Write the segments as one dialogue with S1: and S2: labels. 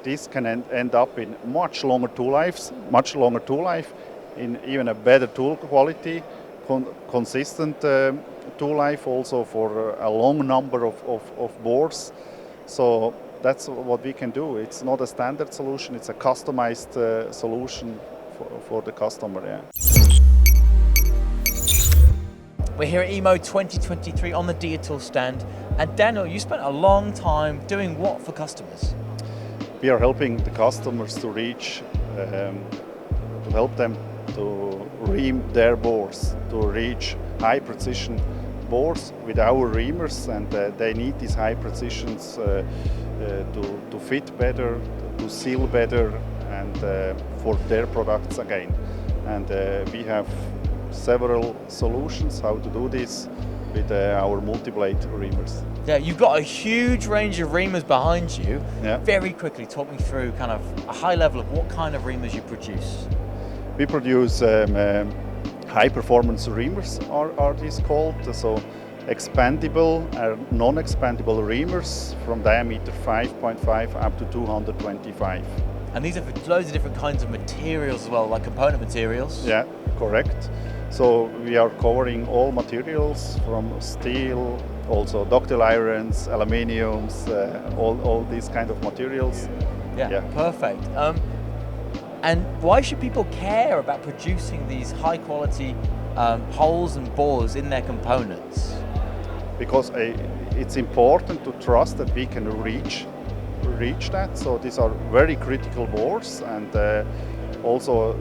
S1: this can end up in much longer tool life, in even a better tool quality, consistent tool life also for a long number of bores. So that's what we can do. It's not a standard solution, it's a customized solution for the customer. Yeah.
S2: We're here at EMO 2023 on the Diatool stand, and Danijel, you spent a long time doing what for customers?
S1: We are helping the customers to reach, to help them to ream their bores, to reach high precision bores with our reamers, and they need these high precisions to fit better, to seal better, and for their products again. And we have several solutions how to do this with our multi-blade reamers.
S2: Yeah, you've got a huge range of reamers behind you.
S1: Yeah.
S2: Very quickly, talk me through kind of a high level of what kind of reamers you produce.
S1: We produce high performance reamers, are these called. So expandable and non-expandable reamers from diameter 5.5 up to 225.
S2: And these are for loads of different kinds of materials as well, like component materials.
S1: Yeah, correct. So we are covering all materials from steel, also ductile irons, aluminiums, all these kind of materials.
S2: Yeah. Perfect. And why should people care about producing these high quality holes and bores in their components?
S1: Because it's important to trust that we can reach that. So these are very critical bores, and also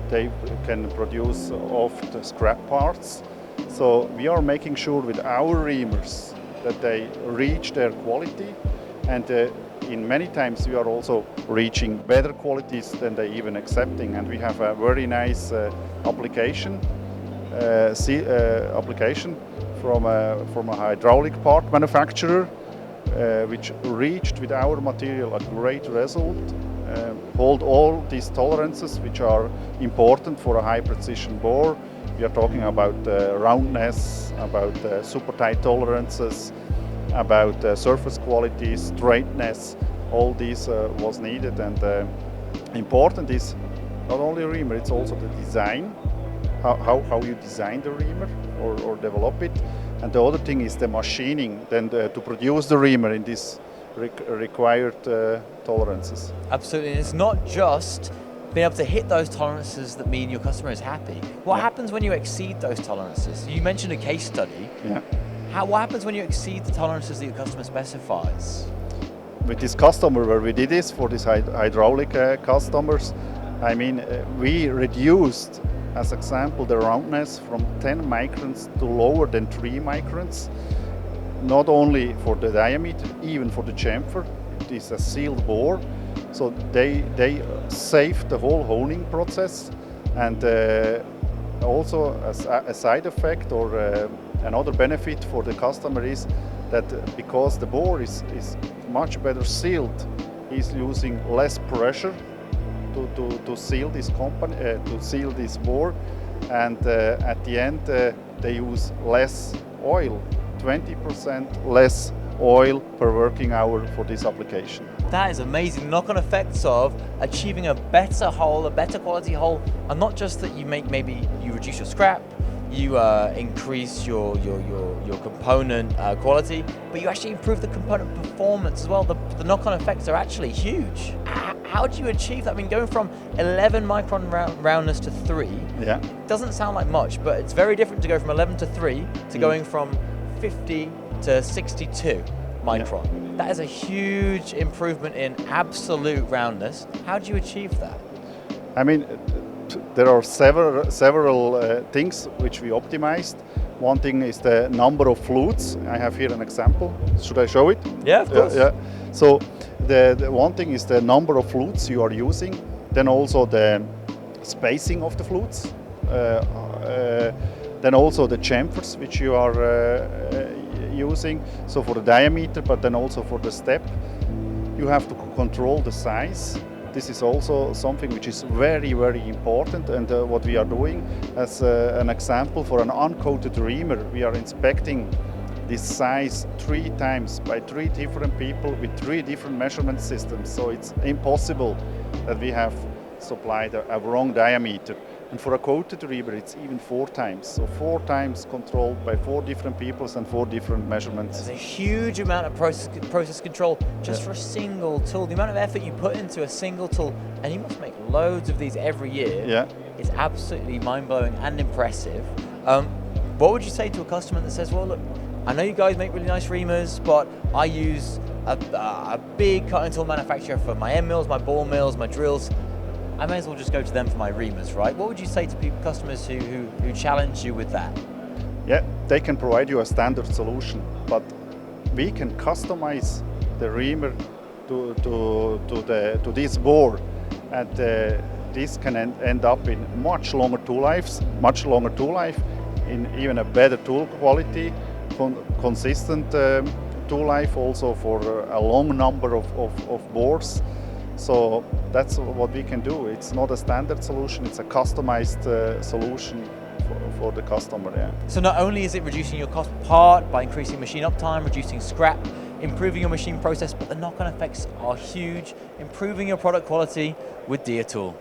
S1: they can produce oft scrap parts. So we are making sure with our reamers that they reach their quality, and in many times we are also reaching better qualities than they even accepting. And we have a very nice application from a hydraulic part manufacturer, which reached with our material a great result. Hold all these tolerances which are important for a high precision bore. We are talking about roundness, about super tight tolerances, about surface quality, straightness. All these was needed, and important is not only reamer, it's also the design, how you design the reamer or develop it. And the other thing is the machining, then to produce the reamer in these required tolerances.
S2: Absolutely, and it's not just being able to hit those tolerances that mean your customer is happy. What happens when you exceed those tolerances? You mentioned a case study.
S1: Yeah.
S2: What happens when you exceed the tolerances that your customer specifies?
S1: With this customer, where we did this for these hydraulic customers, I mean, we reduced, as example, the roundness from 10 microns to lower than 3 microns. Not only for the diameter, even for the chamfer. It is a sealed bore, so they saved the whole honing process. And also a side effect or another benefit for the customer is that because the bore is much better sealed, he's using less pressure to seal this bore, and at the end they use less oil. 20% less oil per working hour for this application.
S2: That is amazing. Knock-on effects of achieving a better hole, a better quality hole, and not just that you maybe you reduce your scrap, you increase your component quality, but you actually improve the component performance as well. The knock-on effects are actually huge. How do you achieve that? I mean, going from 11 micron roundness to 3 doesn't sound like much, but it's very different to go from 11 to 3 to going from 50 to 62 micron. Yeah. That is a huge improvement in absolute roundness. How do you achieve that?
S1: I mean, there are several things which we optimized. One thing is the number of flutes. I have here an example. Should I show it?
S2: Yeah, of course.
S1: Yeah. So the one thing is the number of flutes you are using. Then also the spacing of the flutes. Then also the chamfers which you are using, so for the diameter, but then also for the step. You have to control the size. This is also something which is very, very important, and what we are doing as an example for an uncoated reamer, we are inspecting this size 3 times by 3 different people with 3 different measurement systems. So it's impossible that we have supplied a wrong diameter. And for a coated reamer, it's even 4 times. So 4 times controlled by 4 different peoples and 4 different measurements.
S2: There's a huge amount of process control just for a single tool. The amount of effort you put into a single tool, and you must make loads of these every year.
S1: Yeah.
S2: It's absolutely mind-blowing and impressive. What would you say to a customer that says, well, look, I know you guys make really nice reamers, but I use a big cutting tool manufacturer for my end mills, my ball mills, my drills. I may as well just go to them for my reamers, right? What would you say to customers who challenge you with that?
S1: Yeah, they can provide you a standard solution, but we can customize the reamer to this bore, and this can end up in much longer tool life, in even a better tool quality, consistent tool life also for a long number of bores. So that's what we can do. It's not a standard solution, it's a customized solution for the customer. Yeah.
S2: So not only is it reducing your cost per part by increasing machine uptime, reducing scrap, improving your machine process, but the knock-on effects are huge, improving your product quality with Diatool.